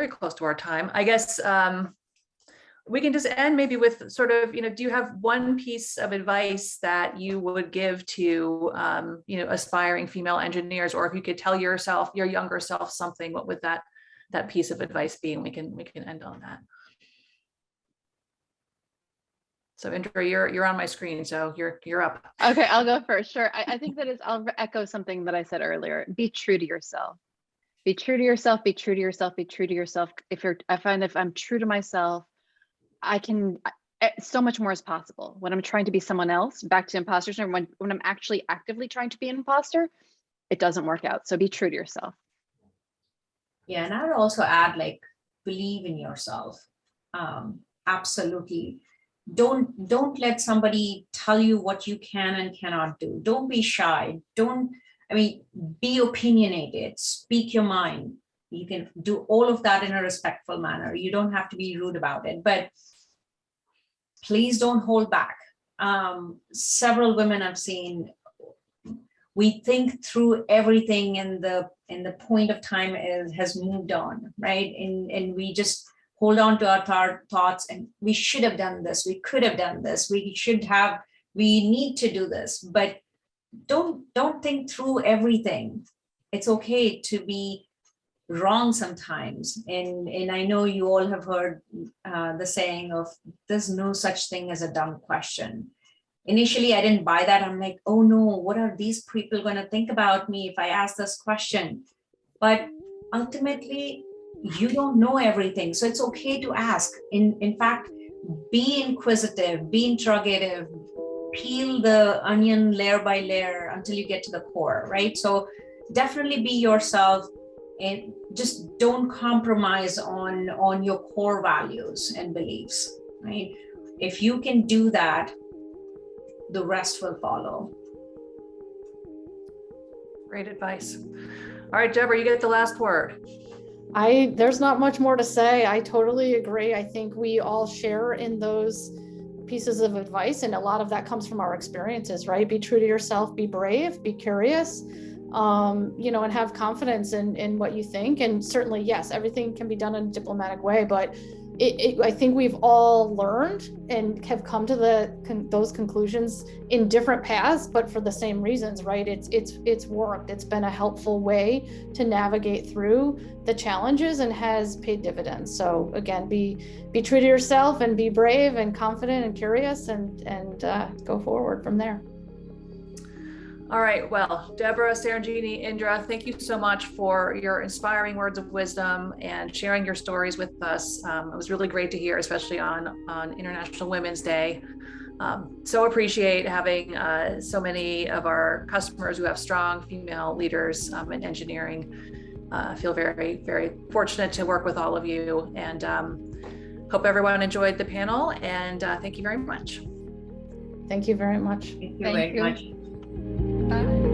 very close to our time. I guess we can just end maybe with sort of, do you have one piece of advice that you would give to, aspiring female engineers, or if you could tell your younger self something, what would that piece of advice be? And we can end on that. So Indra, you're on my screen, so you're up. Okay, I'll go first. Sure. I think that I'll echo something that I said earlier. Be true to yourself. Be true to yourself. Be true to yourself. Be true to yourself. I find if I'm true to myself, I can, so much more is possible. When I'm trying to be someone else, back to imposter syndrome, when I'm actually actively trying to be an imposter, it doesn't work out. So be true to yourself. Yeah, and I would also add, like, believe in yourself. Absolutely. Don't let somebody tell you what you can and cannot do. Don't be shy. Be opinionated, speak your mind. You can do all of that in a respectful manner. You don't have to be rude about it, but please don't hold back. Several women I've seen, we think through everything, and the point of time has moved on, right? And we just hold on to our thoughts, and we should have done this, we could have done this, we need to do this, but don't think through everything. It's okay to be wrong sometimes. And I know you all have heard the saying of, there's no such thing as a dumb question. Initially, I didn't buy that. I'm like, oh no, what are these people going to think about me if I ask this question? But ultimately, you don't know everything. So it's okay to ask. In fact, be inquisitive, be interrogative, peel the onion layer by layer until you get to the core, right? So definitely be yourself, and just don't compromise on your core values and beliefs, right? If you can do that, the rest will follow. Great advice. All right, Debra, you get the last word. There's not much more to say. I totally agree. I think we all share in those pieces of advice, and a lot of that comes from our experiences, right? Be true to yourself, be brave, be curious, and have confidence in what you think. And certainly, yes, everything can be done in a diplomatic way, but I think we've all learned and have come to those conclusions in different paths, but for the same reasons, right? It's worked. It's been a helpful way to navigate through the challenges and has paid dividends. So again, be true to yourself and be brave and confident and curious, and go forward from there. All right, well, Debra, Sarojini, Indra, thank you so much for your inspiring words of wisdom and sharing your stories with us. It was really great to hear, especially on International Women's Day. So appreciate having so many of our customers who have strong female leaders in engineering. I feel very, very fortunate to work with all of you, and hope everyone enjoyed the panel, and thank you very much. Thank you very much. Thank you very much. Bye.